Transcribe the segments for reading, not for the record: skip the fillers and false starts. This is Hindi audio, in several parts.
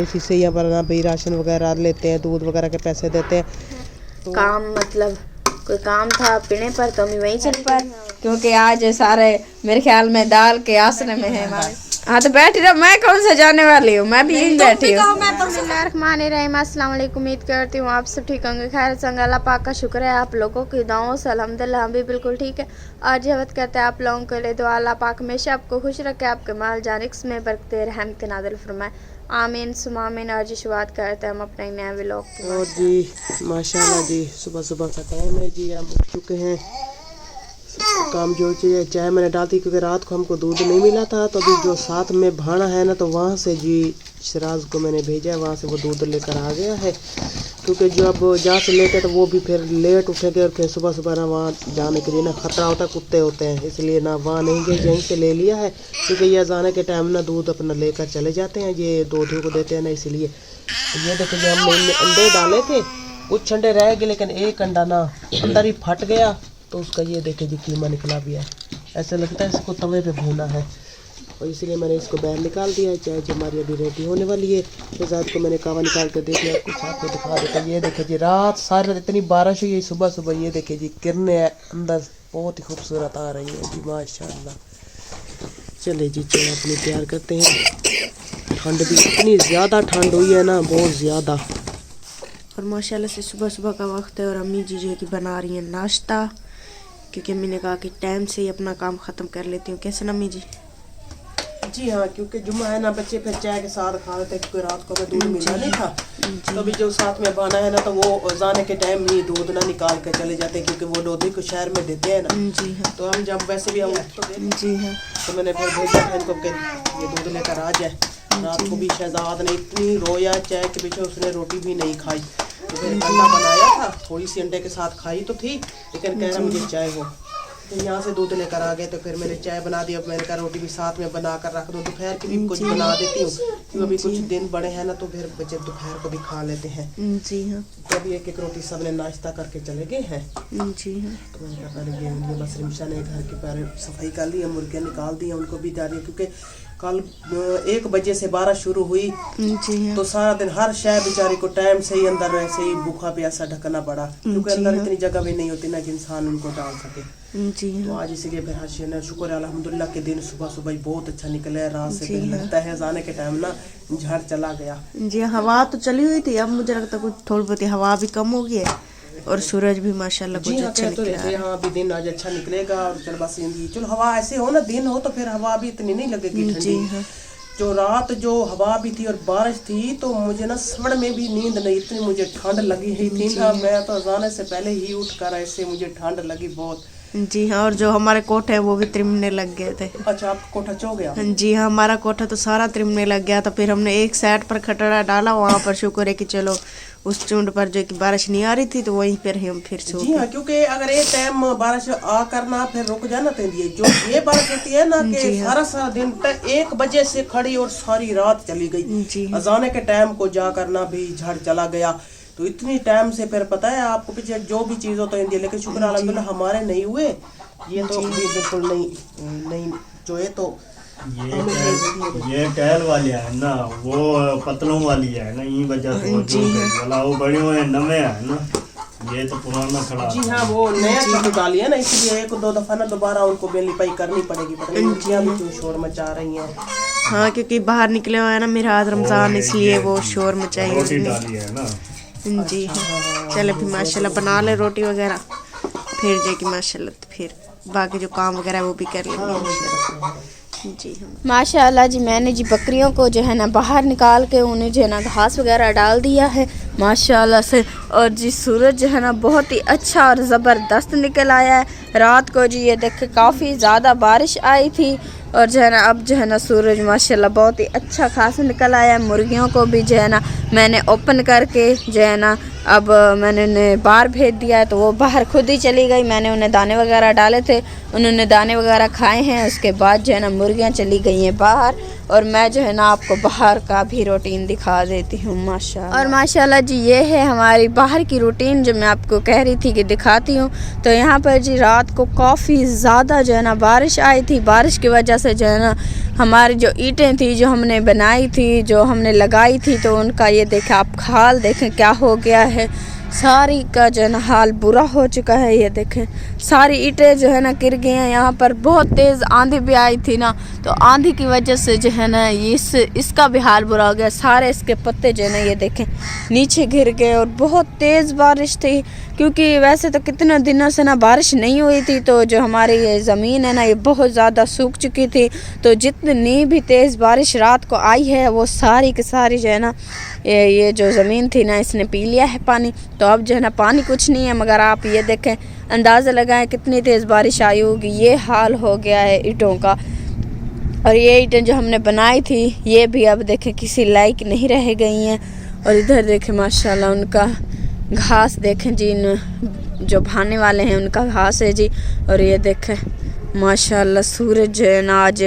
इसी से यहाँ पर ना भाई राशन वगैरह लेते हैं, दूध वगैरह के पैसे देते हैं। तो काम मतलब कोई काम था पीने पर तो मैं वहीं चल पर, क्योंकि आज सारे मेरे ख्याल में दाल के आसने में है हमारे। हाँ तो बैठी रहो, मैं कौन सा जाने वाली हूँ, मैं भी यहीं बैठी हूँ। अस्सलाम वालेकुम, उम्मीद करती हूँ आप सब ठीक होंगे, खैर संग अल्लाह पाक का शुक्र है आप लोगों की दुआओं से अल्हम्दुलिल्लाह हम भी बिल्कुल ठीक है। आज जवत कहते हैं आप लोगों के लिए दुआ अल्लाह पाक हमेशा आपको खुश रखे, आपके माल जानिक्स में बरकत रहमत नाज़िल फरमाए, आमीन सुमा आमीन। आज शुरुआत करते हैं हम अपने नए व्लॉग की। और जी माशाल्लाह जी सुबह सुबह का टाइम है जी, हम उठ चुके हैं, काम जो चाहिए चाय मैंने डाल दी क्योंकि रात को हमको दूध नहीं मिला था। तो अभी जो साथ में भाना है ना, तो वहाँ से जी सिराज को मैंने भेजा है, वहाँ से वो दूध लेकर आ गया है। क्योंकि जो अब जहाँ से लेते तो वो भी फिर लेट उठेंगे और फिर सुबह सुबह ना वहाँ जाने के लिए ना ख़तरा होता है, कुत्ते होते हैं, इसलिए ना वहाँ नहीं गए, यहीं से ले लिया है। क्योंकि ये जाने के टाइम ना दूध अपना लेकर चले जाते हैं, ये दूध को देते हैं ना, इसलिए। ये देखिए हमने इनमें अंडे डाले थे, कुछ अंडे रह गए, लेकिन एक अंडा ना अंदर ही फट गया, तो उसका ये देखिए जी कीमा निकला भी है। ऐसा लगता है इसको तवे पे भूना है, और इसीलिए मैंने इसको बाहर निकाल दिया है। चाय जो हमारी अभी रेडी होने वाली है, फिजाद को मैंने कावा निकाल कर दे दिया, कुछ आपको दिखा देता। ये देखिए जी रात सारी इतनी बारिश हुई, सुबह सुबह ये देखिए जी किरणें अंदर बहुत ही खूबसूरत आ रही है जी माशाल्लाह। चले जी चाय अपनी तैयार करते हैं। ठंड भी इतनी ज़्यादा ठंड हुई है ना, बहुत ज़्यादा, और माशाल्लाह से सुबह सुबह का वक्त है और अम्मी जी जो है कि बना रही हैं नाश्ता, क्योंकि अम्मी ने कहा कि टाइम से ही अपना काम ख़त्म कर लेती हूँ। कैसे ना अम्मी जी? जी हाँ, क्योंकि जुम्मा है ना, बच्चे फिर चाय के साथ खा लेते, क्योंकि रात को हमें दूध मिला नहीं था। तो अभी जो साथ में बना है ना, तो वो जाने के टाइम ही दूध ना निकाल कर चले जाते हैं, क्योंकि वो लोधी को शहर में देते हैं ना। जी हाँ। तो हम जब वैसे भी हम जी हाँ, तो मैंने फिर भेजा था इनको कि ये दूध लेकर आ जाए। रात को भी शहजाद ने इतनी रोया चाय के पीछे, उसने रोटी भी नहीं खाई। तो फिर अंडा बनाया था, थोड़ी सी अंडे के साथ खाई तो थी, लेकिन कह रहा मुझे चाय हो। तो यहाँ से दूध लेकर आ गए, तो फिर मैंने चाय बना दी। अब मैंने कहा रोटी भी साथ में बना कर रख दो, दोपहर की भी कुछ बना देती हूँ, क्योंकि अभी कुछ दिन बड़े हैं ना, तो फिर बच्चे दोपहर को भी खा लेते हैं। जी हाँ। तो अभी एक एक रोटी सब ने नाश्ता करके चले गए हैं। जी हाँ। तो मैंने कहा पहले ये बस रिमशा ने घर की पहले सफाई कर ली है, मुर्गियाँ निकाल दी हैं, उनको भी जा रही है, क्योंकि कल 1 बजे से बारिश शुरू हुई। जी हाँ। तो सारा दिन हर शहर बेचारी को टाइम से ही अंदर ऐसे ही भूखा प्यासा ढकना पड़ा, क्योंकि अंदर इतनी जगह भी नहीं होती ना कि इंसान उनको डाल सके। जी हाँ। तो आज इसीलिए फिर हर्ष ने शुक्र है अल्हम्दुलिल्लाह के दिन सुबह सुबह ही बहुत अच्छा निकला है। रात से फिर लगता है जाने के टाइम ना झड़ चला गया। जी हवा तो चली हुई थी, अब मुझे लगता है कुछ थोड़ी बहुत हवा भी कम हो गई है, और सूरज भी माशाल्लाह कुछ अच्छा निकला है। हाँ अभी दिन आज अच्छा निकलेगा, और चल बस चलो हवा ऐसे हो ना, दिन हो तो फिर हवा भी इतनी नहीं लगेगी ठंडी। जो रात जो हवा भी थी और बारिश थी, तो मुझे ना सड़ में भी नींद नहीं, इतनी मुझे ठंड लगी ही थी ना, मैं तो जाने से पहले ही उठ कर ऐसे मुझे ठंड लगी बहुत। जी हाँ, और जो हमारे कोठे हैं वो भी त्रिमने लग गए थे। अच्छा आपका कोठा चो गया? जी हाँ, हमारा कोठा तो सारा त्रिमने लग गया था। फिर हमने एक साइड पर खटड़ा डाला, वहाँ पर शुक्र है कि चलो उस चुंड पर जो कि बारिश नहीं आ रही थी, तो वहीं पर हम फिर सो। जी हाँ, क्योंकि अगर एक टाइम बारिश आ करना फिर रुक जाना तो जो ये बारिश होती है ना कि सारा सारा दिन 1 बजे से खड़ी और सारी रात चली गई, अजाने के टाइम को जा करना भी झड़ चला गया। तो इतनी टाइम से फिर पता है आपको पीछे जो भी चीज होता है, लेकिन शुक्र अल्हम्दुलिल्लाह हमारे नहीं हुए, ये तो बिल्कुल नहीं जो है। तो ये टहल वाली है ना, वो पतलों वाली है ना, ये वजह से वो बड़ी हुए नमे है ना, ये तो पुराना खड़ा। जी हाँ, वो नया चीज डाली है ना, इसलिए 1-2 दफा ना दोबारा उनको बेलिपाई करनी पड़ेगी। पता नहीं मुर्गियाँ भी क्यों शोर मचा रही हैं। हाँ, क्योंकि बाहर निकले हुए हैं ना मेरा आज रमजान, इसलिए वो शोर मचाई डाली है ना। जी हाँ, चले फिर माशाल्लाह बना ले रोटी वगैरह, फिर जाके माशाल्लाह तो फिर बाकी जो काम वगैरह वो भी कर लेंगे। जी हाँ माशाल्लाह जी, मैंने जी बकरियों को जो है ना बाहर निकाल के उन्हें जो है ना घास वगैरह डाल दिया है माशाल्लाह से। और जी सूरज जो है ना बहुत ही अच्छा और ज़बरदस्त निकल आया है। रात को जी ये देखे काफ़ी ज़्यादा बारिश आई थी, और जो है ना अब जो है ना सूरज माशाल्लाह बहुत ही अच्छा खासा निकल आया है। मुर्गियों को भी जो है ना मैंने ओपन करके जो है ना अब मैंने उन्हें बाहर भेज दिया है, तो वो बाहर खुद ही चली गई। मैंने उन्हें दाने वगैरह डाले थे, उन्होंने दाने वगैरह खाए हैं। उसके बाद जो है ना मुर्गियाँ चली गई हैं बाहर, और मैं जो है ना आपको बाहर का भी रूटीन दिखा देती हूँ माशाल्लाह। और माशाल्लाह जी ये है हमारी बाहर की रूटीन जो मैं आपको कह रही थी कि दिखाती हूँ। तो यहाँ पर जी रात को काफ़ी ज़्यादा जो है ना बारिश आई थी। बारिश की वजह से जो है ना हमारी जो ईंटें थी जो हमने बनाई थी, जो हमने लगाई थी, तो उनका ये देखें आप हाल देखें क्या हो गया है। सारी का जो है ना हाल बुरा हो चुका है। ये देखें सारी ईंटें जो है ना गिर गई हैं। यहाँ पर बहुत तेज़ आंधी भी आई थी ना, तो आंधी की वजह से जो है ना इसका भी हाल बुरा हो गया। सारे इसके पत्ते जो है ना ये देखें नीचे गिर गए। और बहुत तेज़ बारिश थी, क्योंकि वैसे तो कितने दिनों से ना बारिश नहीं हुई थी, तो जो हमारी ये ज़मीन है ना ये बहुत ज़्यादा सूख चुकी थी। तो जितनी भी तेज़ बारिश रात को आई है वो सारी की सारी जो है ना ये जो ज़मीन थी ना इसने पी लिया है पानी। तो अब जो है ना पानी कुछ नहीं है, मगर आप ये देखें अंदाज़ा लगाएं कितनी तेज़ बारिश आई होगी। ये हाल हो गया है ईंटों का। और ये ईंटें जो हमने बनाई थी ये भी अब देखें किसी लायक नहीं रह गई हैं। और इधर देखें माशाल्लाह उनका घास देखें जी, जो भाने वाले हैं उनका घास है जी। और ये देखें माशाल्लाह सूरज है ना आज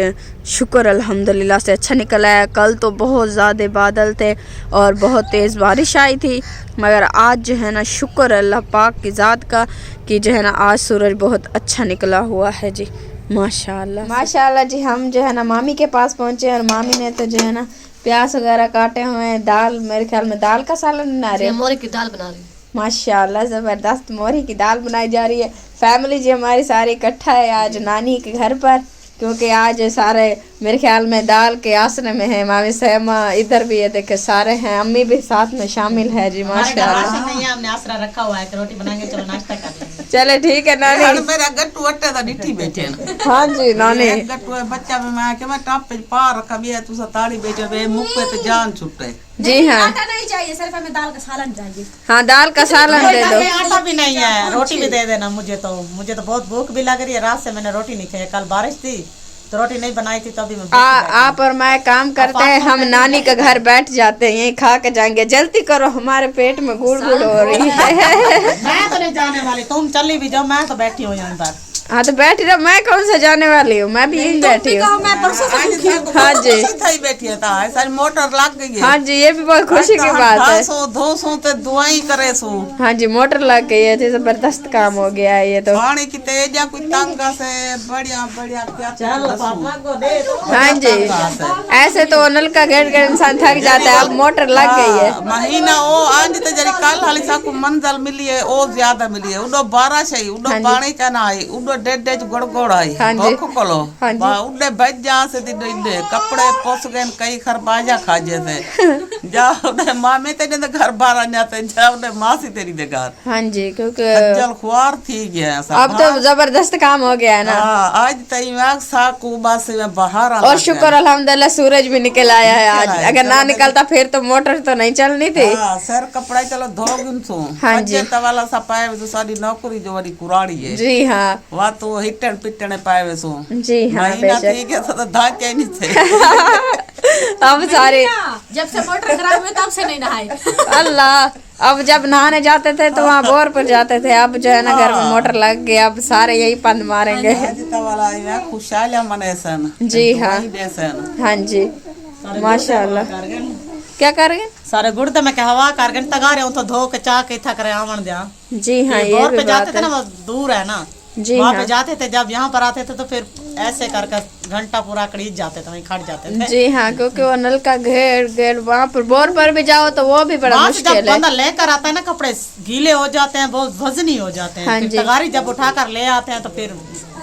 शुक्र अल्हम्दुलिल्लाह से अच्छा निकला है। कल तो बहुत ज़्यादा बादल थे और बहुत तेज़ बारिश आई थी, मगर आज जो है ना शुक्र अल्लाह पाक की ज़ात का कि जो है ना आज सूरज बहुत अच्छा निकला हुआ है जी माशाल्लाह। माशाल्लाह जी हम जो है ना मामी के पास पहुँचे और मामी ने तो जो है ना प्याज वगैरह काटे हुए हैं। दाल मेरे ख्याल में दाल का सालन बना रहे हैं, मोरी की दाल बना रही। माशाल्लाह ज़बरदस्त मोरी की दाल बनाई जा रही है। फैमिली जी हमारी सारी इकट्ठा है आज नानी के घर पर, क्योंकि आज सारे मेरे ख्याल में दाल के आसने में है। मामी सहमा इधर भी है, देखे सारे हैं, अम्मी भी साथ में शामिल है जी माशाल्लाह। नहीं हमने आसरा रखा हुआ है कि रोटी बनाएंगे, चलो नाश्ता कर लेंगे। चले ठीक है नानी। मेरा गट्टू अट्टे दा डिठी बैठे न। हाँ जी नानी। गट्टू है बच्चा में मैं के मैं टॉप पे पार रखा भी है, तू ताड़ी बैठे बे मुंह पे तो जान छुटे। जी हाँ आटा नहीं चाहिए, सिर्फ हमें दाल का सालन चाहिए। हाँ दाल का सालन दे दो। आटा भी नहीं है, रोटी भी दे देना। मुझे तो बहुत भूख भी लग रही है, रात से मैंने रोटी नहीं खाई। कल बारिश थी तो रोटी नहीं बनाई थी, तो अभी मैं आप और मैं काम करते हैं, हम नानी के घर बैठ जाते हैं, यहीं खा के जाएंगे। जल्दी करो हमारे पेट में गुड़ गुड़ हो रही है। मैं तो नहीं जाने वाली, तुम चली भी जाओ, मैं तो बैठी हूँ यहाँ पर। हाँ तो बैठी रहो, मैं कौन सा जाने वाली हूँ, मैं भी यहीं बैठी हूँ। मैं परसों से भूखी हूँ। हाँ जी थई बैठी है ता सारी मोटर लग गई है। हाँ जी ये भी बहुत खुशी की बात है। 200 ते दुआई करे सो। हाँ जी मोटर लग गई है, जबरदस्त काम हो गया है ये तो। पानी की तेज या कोई तंगा से बढ़िया बढ़िया क्या चलो पापा को दे दो। हाँ जी ऐसे तो नल का घेर कर इंसान थक जाता है, अब मोटर लग गई है। महीना वो आज तो जरी कल हाली साकू मंजल मिली है, ओ ज्यादा मिली है। उडो 12 सही उडो पानी का ना आई, उडो डेढ़ गड़गड़ आई भूख कोलो उडे बज जा से दिडे कपड़े पोस गए कई खरबाजा खाजे थे। जा उडे मामे ते ने घर बारा जाते जा उडे मासी तेरी दे घर। हाँ जी क्योंकि जल खुआर थी गया सब। अब तो जबरदस्त काम हो गया है ना। आज तई मैं साकू बस में बाहर और शुक्र अल्हम्दुलिल्लाह सूरज भी निकल आया है आज। अगर ना निकलता फिर तो मोटर तो नहीं चलनी थी। सर कपड़ा चलो धो गुनसो। हाँ जी तवाला सा पाए तो सारी नौकरी जो वाली कुराड़ी है जी हाँ वा तो हिटन पिटने पाए वे सो जी हाँ महीना बेशक। ठीक है तो धाके नहीं थे। अब सारे जब से मोटर खराब हुई तब से नहीं नहाए। अल्लाह अब जब नहाने जाते थे तो वहाँ बोर पर जाते थे, अब जो है ना घर में मोटर लग गई, अब सारे यही पंद मारेंगे। वाला खुशहाल मने सन जी हाँ हाँ जी माशाल्लाह। क्या करेंगे सारे गुड़ तो मैं हवा कर गए तगा रहे हूँ तो धो के चाह के था करे आवन दिया। जी हाँ ये बोर भी पे बात जाते थे है। ना, वो दूर है ना जी वहाँ हाँ पे जाते थे। जब यहाँ पर आते थे तो फिर ऐसे कर घंटा पूरा कड़ीज जाते थे, वहीं खड़ जाते थे। जी हाँ क्योंकि वो नल का घेर वहाँ पर बोर पर भी जाओ तो वो भी बड़ा वहाँ से जब मुश्किल है। बंदा लेकर आता है ना कपड़े गीले हो जाते हैं, बहुत वजनी हो जाते हैं। हाँ फिर जी। तगारी जब उठा कर ले आते हैं तो फिर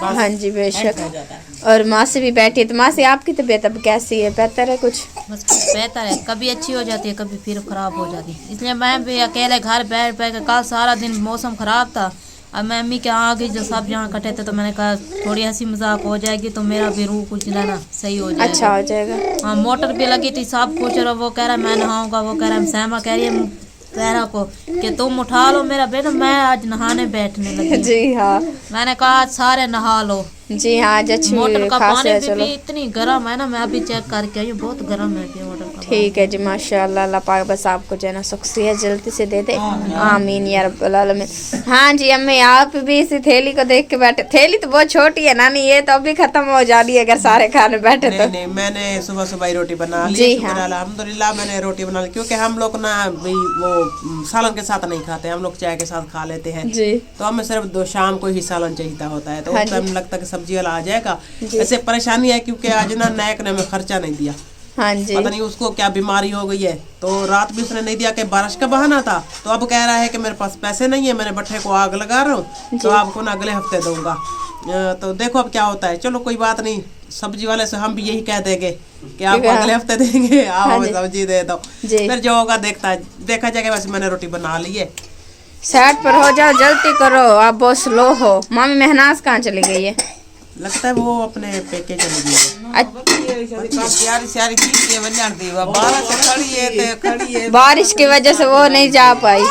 बस हाँ जी बेशक। हो जाता है। और मासी भी बैठी है, तो मासी आपकी तबीयत अब कैसी है, बेहतर है कुछ? बस बेहतर है, कभी अच्छी हो जाती है कभी फिर खराब हो जाती है। इसलिए मैं भी अकेले घर बैठ कर कल सारा दिन मौसम खराब था। अब मैं अम्मी के यहाँ आ गई, जो सब यहाँ इकट्ठे थे तो मैंने कहा थोड़ी हंसी मजाक हो जाएगी तो मेरा भी रूह कुछ लेना सही हो जाएगा। अच्छा हो जाएगा। हाँ मोटर भी लगी थी, सब कुछ। और वो कह रहा है मैं नहाऊंगा, वो कह रहा है सहमा कह रही है सहरा को कि तुम उठा लो मेरा बेटा, मैं आज नहाने बैठने लगी। जी हाँ मैंने कहा आज सारे नहा लो। जी हाँ आज अच्छी मोटर का खास पानी है। भी चलो इतनी गर्म है ना, मैं अभी चेक करके आई हूँ, बहुत गर्म है मोटर का ठीक है जी, माशाल्लाह। अल्लाह पाक बस आपको जो है ना सुख सेहत जल्दी से दे दे, आमीन या रब्बल आलमीन। हाँ जी अम्मी, आप भी इसी थैली को देख के बैठे। थैली तो बहुत छोटी है नानी, ये तो अभी खत्म हो जानी है अगर सारे खाने बैठे तो। नहीं, मैंने सुबह सुबह ही रोटी बना ली। जी शुक्र अल्हम्दुलिल्लाह मैंने रोटी बना ली, क्योंकि हम लोग ना भाई वो सालन के साथ नहीं खाते, हम लोग चाय के साथ खा लेते हैं जी। तो हमें सिर्फ शाम को ही सालन चाहिए होता है, तो उस टाइम लगता है कि सब्जी वाला आ जाएगा। ऐसे परेशानी है क्योंकि आज ना नायक ने हमें खर्चा नहीं दिया, हाँ जी। पता नहीं उसको क्या बीमारी हो गई है, तो रात भी उसने नहीं दिया कि बारिश का बहाना था, तो अब कह रहा है कि मेरे पास पैसे नहीं है, मैंने भट्ठे को आग लगा रहा हूँ, तो आपको ना अगले हफ्ते दूंगा। तो देखो अब क्या होता है। चलो कोई बात नहीं, सब्जी वाले से हम भी यही कह देंगे कि आपको अगले हफ्ते देंगे, आप हमें सब्जी दे दो, फिर जो होगा देखा जाएगा। वैसे मैंने रोटी बना ली है। सेट पर हो जाओ, जल्दी करो, आप बहुत स्लो हो। मामी मेहनाज कहाँ चली गई है? लगता है वो अपने पेके चली गई है। बारिश की वजह से वो नहीं जा पाई।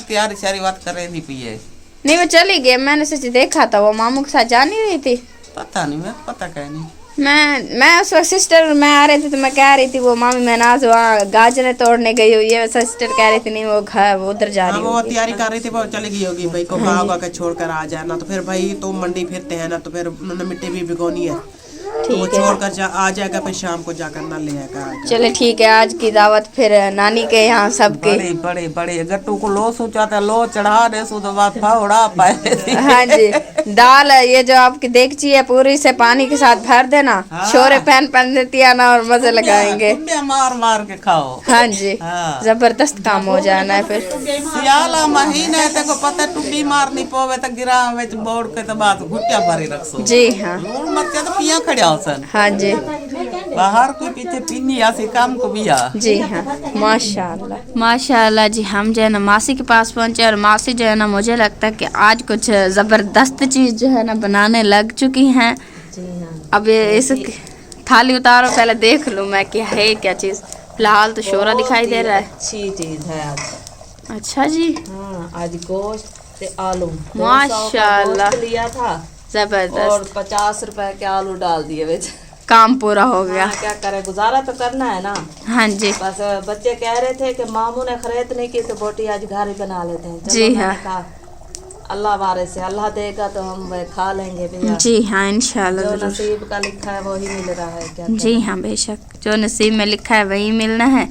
तैयारी बात कर रही थी पिए। नहीं वो चली गई, मैंने सच देखा था, वो मामू के साथ जा नहीं रही थी। पता नहीं, मैं पता कह नहीं। मैं उस वक्त सिस्टर मैं आ रही थी तो मैं कह रही थी वो मामी मेहनाज वहाँ गाजरें तोड़ने गई हुई है, सिस्टर कह रही थी नहीं वो घर वो उधर जा रही है। वो तैयारी कर रही थी, वो चली गई होगी भाई को कहा के छोड़ कर आ जाना, तो फिर भाई तो मंडी फिरते हैं ना, तो फिर उन्होंने मिट्टी भी भिगोनी है, तो वो छोड़ कर आ जाएगा, फिर शाम को जाकर ना ले आएगा। चले ठीक है, आज की दावत फिर नानी के यहाँ सबके बड़े बड़े गट्टू को लो सोचाता लो चढ़ा दे सो तो बात फावड़ा पाए। हाँ जी, दाल ये जो आपकी देगची है पूरी से पानी के साथ भर देना, शोरे पहन देती है ना और मजे लगाएंगे, मार मार के खाओ। हाँ जी, जबरदस्त काम हो जाना है फिर। सियाला महीने तेको पता टुब्बी मार नहीं पोवे तो गिरा विच बोड़ के तो बात घुटिया भरी रखसो। जी हाँ, लूण मत तो पिया खड़िया होसन। हाँ जी, बाहर कोई पीछे पीनी आसी काम को भी आ। जी हाँ, माशाल्लाह माशाल्लाह जी। हम जो है ना मासी के पास पहुंचे और मासी जो है ना मुझे लगता है कि आज कुछ जबरदस्त चीज जो है ना बनाने लग चुकी हैं। अब ये इस थाली उतारो, पहले देख लूं मैं क्या है क्या चीज। फिलहाल तो शोरा दिखाई दे रहा है। अच्छी चीज है आज। अच्छा जी, हाँ आज गोश्त से आलू माशाल्लाह लिया था जबरदस्त, और 50 रुपए के आलू डाल दिए बेच। काम पूरा हो गया। हाँ, क्या करे, गुजारा तो करना है ना। हाँ जी, बस बच्चे कह रहे थे कि मामू ने खरीद नहीं की तो बोटी आज घर ही बना लेते हैं। चलो जी मैंने हाँ। कहा, अल्लाह वारे से अल्लाह देगा तो हम वह खा लेंगे भैया। जी हाँ, इंशाल्लाह जो जरूर। नसीब का लिखा है वही मिल रहा है। क्या जी हाँ, बेशक जो नसीब में लिखा है वही मिलना है।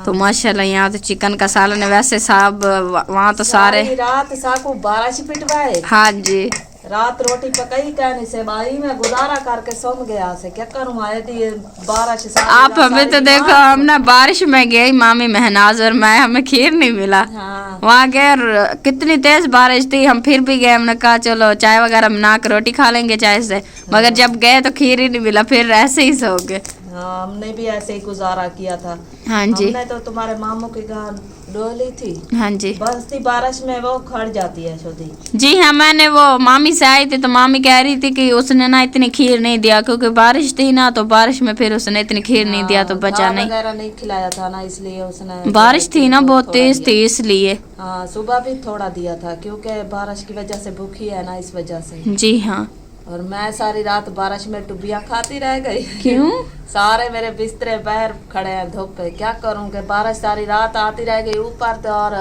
तो माशाल्लाह यहाँ तो चिकन का सालन है। वैसे साहब वहाँ तो सारे रात साकू 12 पिटवाए। हाँ जी, रात रोटी पकाई कहने से भाई मैं गुजारा करके सोम गया से क्या करूँ, आए थी 12 से आप हमें तो देखो, हम ना बारिश में गए मामी मेहनाज और मैं, हमें खीर नहीं मिला। हाँ। वहाँ गए और कितनी तेज बारिश थी, हम फिर भी गए, हमने कहा चलो चाय वगैरह बना कर रोटी खा लेंगे चाय से, मगर जब गए तो खीर ही नहीं मिला, फिर ऐसे ही सो गए। हाँ, हमने भी ऐसे ही गुजारा किया था। हाँ जी, हमने तो तुम्हारे मामू की गान डोली थी। हाँ जी, बस थी बारिश में वो खड़ जाती है छोटी। जी हाँ, मैंने वो मामी से आई थी तो मामी कह रही थी कि उसने ना इतनी खीर नहीं दिया, क्योंकि बारिश थी ना, तो बारिश में फिर उसने इतनी खीर नहीं दिया तो बचा नहीं। वगैरह नहीं खिलाया था ना, इसलिए उसने बारिश थी ना बहुत तेज थी इसलिए। हाँ, सुबह भी थोड़ा दिया था क्योंकि बारिश की वजह से भूखी है ना, इस वजह से। जी हाँ, और मैं सारी रात बारिश में टुबियां खाती रह गई। क्यों? सारे मेरे बिस्तरे बाहर खड़े हैं धूप पे, क्या करूं कि बारिश सारी रात आती रह गई ऊपर तो, और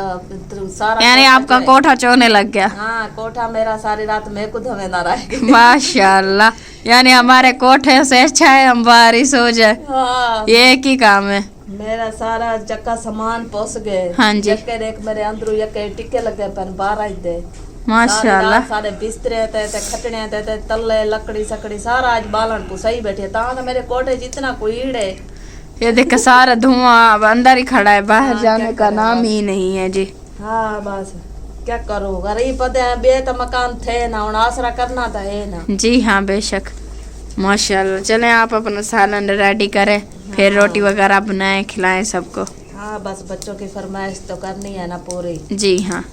सारा यानी आपका कोठा चोने लग गया। हाँ, कोठा मेरा सारी रात मेरे को धवेंदा रह गई। माशाल्लाह, यानी हमारे कोठे से अच्छा है हम बारिश हो जाए, हाँ, ये एक ही काम है। मेरा सारा चक्का सामान पोस गए। हाँ जी, यके देख मेरे अंदरू यके टिके लगे पर बारिश दे। माशाल्लाह, सारे बिस्तरे ते खटने ते तल्ले लकड़ी सकड़ी सारा आज बालन को सही बैठे ता तो मेरे कोठे जितना कीड़े। ये देख सारा धुआं अंदर ही खड़ा है, बाहर जाने का नाम ही नहीं है जी। हाँ बस क्या करूँ, गरीब पते हैं, बे तो मकान थे ना, उन आसरा करना था है ना। जी हाँ, बेशक माशाल्लाह। चलें आप अपना सालन रेडी करें, फिर रोटी वगैरह बनाएं खिलाएं सबको। हाँ बस बच्चों की फरमाइश तो करनी है ना पूरी। जी हाँ,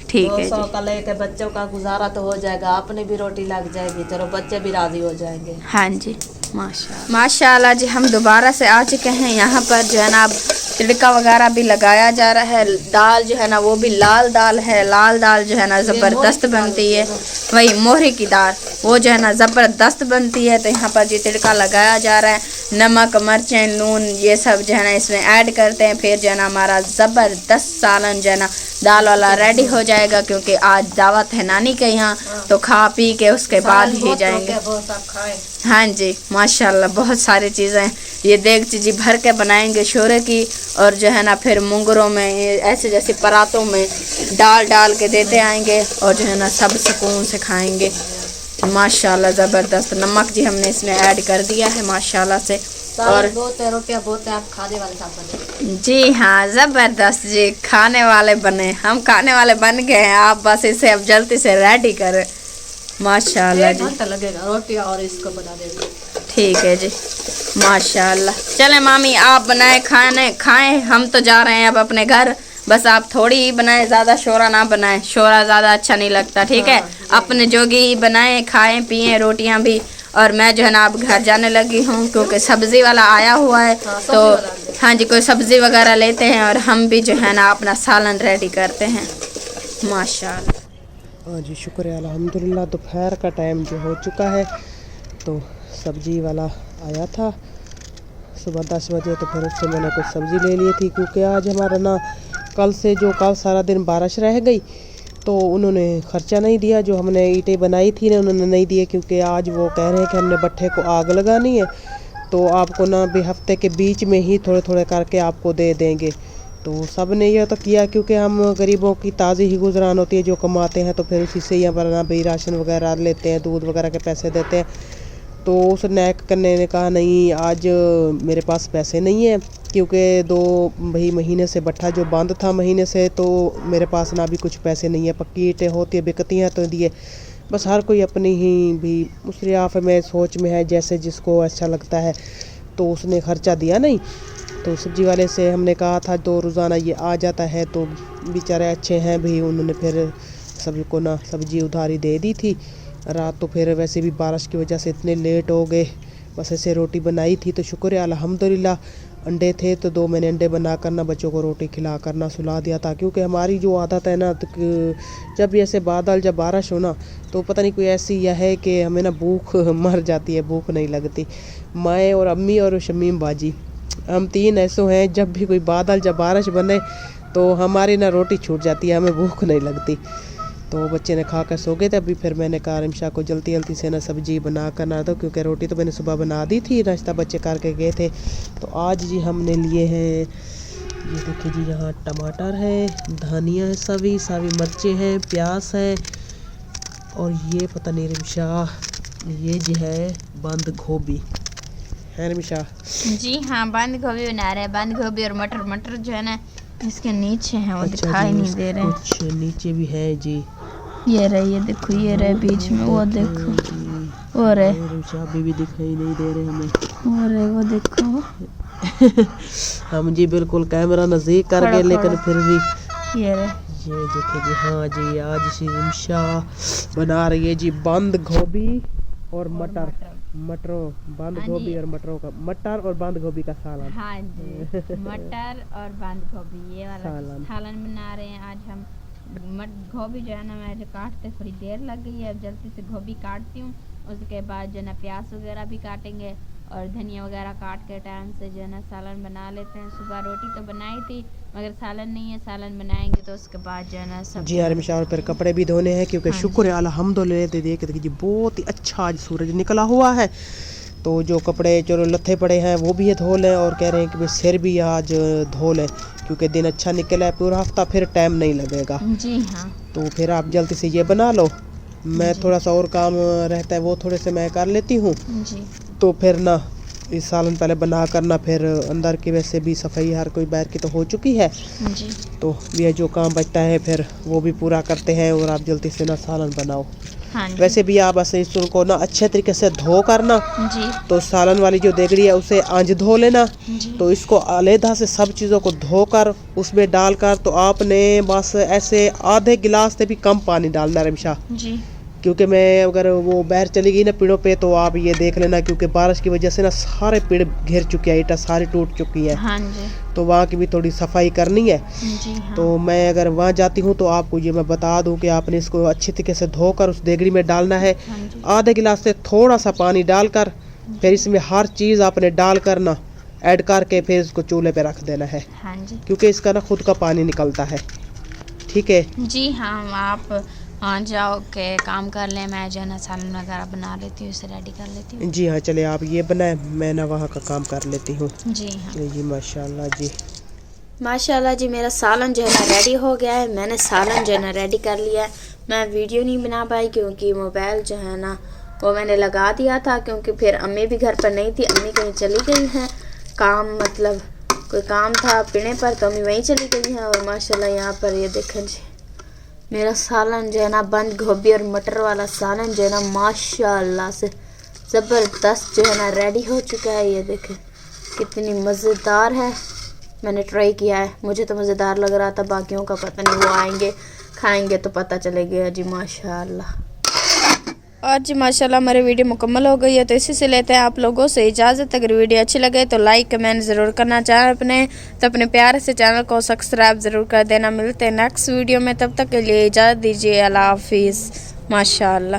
ठीक है 200 जी। का लेके बच्चों का गुजारा तो हो जाएगा, अपनी भी रोटी लग जाएगी, चलो बच्चे भी राजी हो जाएंगे। हाँ जी, माशाल्लाह जी। हम दोबारा से आ चुके हैं यहाँ पर, जो है ना अब तड़का वगैरह भी लगाया जा रहा है। दाल जो है ना वो भी लाल दाल है, लाल दाल जो है ना ज़बरदस्त बनती है, वही मोहरे की दाल। वो जो है ना ज़बरदस्त बनती है। तो यहाँ पर जी तड़का लगाया जा रहा है, नमक मिर्चें लून ये सब जो है ना इसमें ऐड करते हैं। फिर जो है ना हमारा ज़बरदस्त सालन जो है ना दाल वाला रेडी हो जाएगा, क्योंकि आज दावत है नानी के यहाँ, तो खा पी के उसके बाद ही जाएंगे। हाँ जी माशाल्लाह बहुत सारी चीज़ें, ये देगची जी भर के बनाएंगे शोरे की, और जो है ना फिर मुंगरों में ऐसे जैसे परातों में डाल के देते आएंगे, और जो है ना सब सुकून से खाएंगे माशाल्लाह ज़बरदस्त। नमक जी हमने इसमें ऐड कर दिया है माशाल्लाह से, और रोटियां बहुत है, आप खाने वाले साहब जी हाँ ज़बरदस्त जी खाने वाले बने, हम खाने वाले बन गए हैं। आप बस इसे अब जल्दी से रेडी करें माशाल्लाह जी। लगेगा रोटियां और इसको बना देंगे। ठीक है जी माशाल्लाह। चले मामी आप बनाए खाएं, हम तो जा रहे हैं अब अपने घर। बस आप थोड़ी ही बनाए, ज़्यादा शोरा ना बनाए, शोरा ज़्यादा अच्छा नहीं लगता। ठीक है अपने जोगी ही बनाएं, खाएं पिएं रोटियां भी। और मैं जो है ना अब घर जाने लगी हूँ, क्योंकि सब्ज़ी वाला आया हुआ है। तो हाँ जी कोई सब्ज़ी वगैरह लेते हैं, और हम भी जो है ना अपना सालन रेडी करते हैं माशाल्लाह। हाँ जी शुक्र है अल्हम्दुलिल्लाह। दोपहर का टाइम जो हो चुका है, तो सब्ज़ी वाला आया था सुबह 10 बजे, तो फिर उससे मैंने कुछ सब्ज़ी ले ली थी, क्योंकि आज हमारा ना कल सारा दिन बारिश रह गई, तो उन्होंने ख़र्चा नहीं दिया। जो हमने ईंटें बनाई थी ना उन्होंने नहीं दिए, क्योंकि आज वो कह रहे हैं कि हमने भट्ठे को आग लगानी है, तो आपको ना भी हफ्ते के बीच में ही थोड़े थोड़े करके आपको दे देंगे। तो सब ने यह तो किया, क्योंकि हम गरीबों की ताज़ी ही गुजरान होती है, जो कमाते हैं तो फिर उसी से यहाँ पर ना भी राशन वगैरह लेते हैं, दूध वगैरह के पैसे देते हैं। तो उस नैक करने ने कहा नहीं आज मेरे पास पैसे नहीं है, क्योंकि 2 महीने से भट्ठा जो बंद था महीने से, तो मेरे पास ना भी कुछ पैसे नहीं है। पक्की ईंटें होती है बिकती हैं तो दिए। बस हर कोई अपनी ही भी मुसरियाफ़ में सोच में है, जैसे जिसको अच्छा लगता है, तो उसने ख़र्चा दिया नहीं। तो सब्ज़ी वाले से हमने कहा था तो रोज़ाना ये आ जाता है, तो बेचारे अच्छे हैं भी, उन्होंने फिर सभी को ना सब्ज़ी उधारी दे दी थी। रात तो फिर वैसे भी बारिश की वजह से इतने लेट हो गए, बस ऐसे रोटी बनाई थी तो शुक्र है अल्हम्दुलिल्लाह। अंडे थे तो 2 मैंने अंडे बना कर ना बच्चों को रोटी खिला कर ना सुला दिया था, क्योंकि हमारी जो आदत है ना तो जब ऐसे बादल जब बारिश हो ना तो पता नहीं कोई ऐसी यह है कि हमें ना भूख मर जाती है, भूख नहीं लगती। मैं और अम्मी और शमीम बाजी हम 3 ऐसे हैं, जब भी कोई बादल जब बारिश बने तो हमारी ना रोटी छूट जाती है, हमें भूख नहीं लगती। तो बच्चे ने खा कर सो गए थे। अभी फिर मैंने कहा रिमशा को जल्दी से ना सब्ज़ी बना कर ना दो, क्योंकि रोटी तो मैंने सुबह बना दी थी, नाश्ता बच्चे करके गए थे। तो आज जी हमने लिए हैं, ये देखिए जी यहाँ टमाटर है, धनिया है, सभी मिर्चें हैं, प्याज है, और ये पता नहीं रिमशा ये जी है बंद गोभी है रिमशा। जी हाँ बंद गोभी बना रहे हैं, बंद गोभी और मटर जो है ना इसके नीचे हैं, वो अच्छा दिखाई जी, नहीं दे रहे हैं। कुछ नीचे भी है जी, ये देखो, ये रहे बीच में, वो देखो, वो रहे रिमशा अभी भी दिखाई नहीं दे रहे हमें, वो देखो हम जी बिल्कुल कैमरा नज़दीक कर गए, लेकिन फिर भी ये देखिए जी। हाँ जी आज सी रिमशा बना रही है जी बंद गोभी और मटरों बंद गोभी और मटरों का मटर और बंद गोभी का सालन। हाँ जी मटर और बंद गोभी ये वाला सालन बना रहे हैं आज हम। गोभी जो है ना मैं काटते थोड़ी देर लग गई है, जल्दी से गोभी काटती हूँ, उसके बाद जो है ना प्याज वगैरह भी काटेंगे और धनिया वगैरह काट के टाइम से जो है ना सालन बना लेते हैं। सुबह रोटी तो बनाई थी मगर सालन नहीं है, सालन बनाएंगे तो उसके बाद जो है ना सब जी यार मिशाल पर कपड़े भी धोने हैं, क्योंकि शुक्र है अल्हम्दुलिल्लाह देखिए जी बहुत ही अच्छा आज सूरज निकला हुआ है। तो जो कपड़े जो लत्थे पड़े हैं वो भी ये धो लें, और कह रहे हैं कि भाई सिर भी आज धो लें, क्योंकि दिन अच्छा निकला है, पूरा हफ्ता फिर टाइम नहीं लगेगा। जी हाँ तो फिर आप जल्दी से ये बना लो, मैं थोड़ा सा और काम रहता है वो थोड़े से मैं कर लेती हूँ। तो फिर ना इस सालन पहले बना करना, फिर अंदर की वैसे भी सफाई हर कोई बाहर की तो हो चुकी है जी। तो ये जो काम बचता है फिर वो भी पूरा करते हैं, और आप जल्दी से ना सालन बनाओ। हाँ वैसे भी आप ऐसे इसको ना अच्छे तरीके से धो करना जी। तो सालन वाली जो देगड़ी है उसे आंज धो लेना, तो इसको अलहदा से सब चीज़ों को धोकर उसमें डालकर, तो आपने बस ऐसे आधे गिलास से भी कम पानी डालना रिमशा, जी, क्योंकि मैं अगर वो बाहर चली गई ना पेड़ों पे तो आप ये देख लेना, क्योंकि बारिश की वजह से ना सारे पेड़ घिर चुके हैं, ईंटें सारी टूट चुकी हैं। हाँ जी। तो वहाँ की भी थोड़ी सफाई करनी है। जी हाँ। तो मैं अगर वहाँ जाती हूँ तो आपको ये मैं बता दूँ कि आपने इसको अच्छी तरीके से धोकर उस देगड़ी में डालना है। आधे गिलास से थोड़ा सा पानी डालकर फिर इसमें हर चीज़ आपने डाल कर ना ऐड करके फिर इसको चूल्हे पे रख देना है। हाँ जी। क्योंकि इसका ना खुद का पानी निकलता है। ठीक है जी हाँ, आप हाँ जाओ के काम कर लें, मैं जो है ना सालन वगैरह बना लेती हूँ, उसे रेडी कर लेती हूँ। जी हाँ, चले आप ये बनाए, मैं ना वहाँ का काम कर लेती हूँ। जी हाँ। चलिए जी, माशाल्लाह जी। माशाल्लाह जी, मेरा सालन जो है ना रेडी हो गया है। मैंने सालन जो है ना रेडी कर लिया है। मैं वीडियो नहीं बना पाई क्योंकि मोबाइल जो है ना वो मैंने लगा दिया था, क्योंकि फिर अम्मी भी घर पर नहीं थी, अम्मी कहीं चली गई हैं काम, मतलब कोई काम था पिने पर, तो अम्मी वहीं चली गई हैं। और माशाल्लाह यहाँ पर ये देखें जी, मेरा सालन जो है ना बंद गोभी और मटर वाला सालन जो है ना माशाल्लाह से ज़बरदस्त जो है ना रेडी हो चुका है। ये देखें कितनी मज़ेदार है। मैंने ट्राई किया है, मुझे तो मज़ेदार लग रहा था, बाकियों का पता नहीं, वो आएंगे खाएंगे तो पता चलेगा जी। माशाल्लाह। और जी माशाल्लाह हमारी वीडियो मुकम्मल हो गई है, तो इसी से लेते हैं आप लोगों से इजाज़त। अगर वीडियो अच्छी लगे तो लाइक कमेंट ज़रूर करना, चाहें अपने प्यारे से चैनल को सब्सक्राइब ज़रूर कर देना। मिलते हैं नेक्स्ट वीडियो में, तब तक के लिए इजाज़त दीजिए। अल्लाह हाफिज़। माशाल्लाह।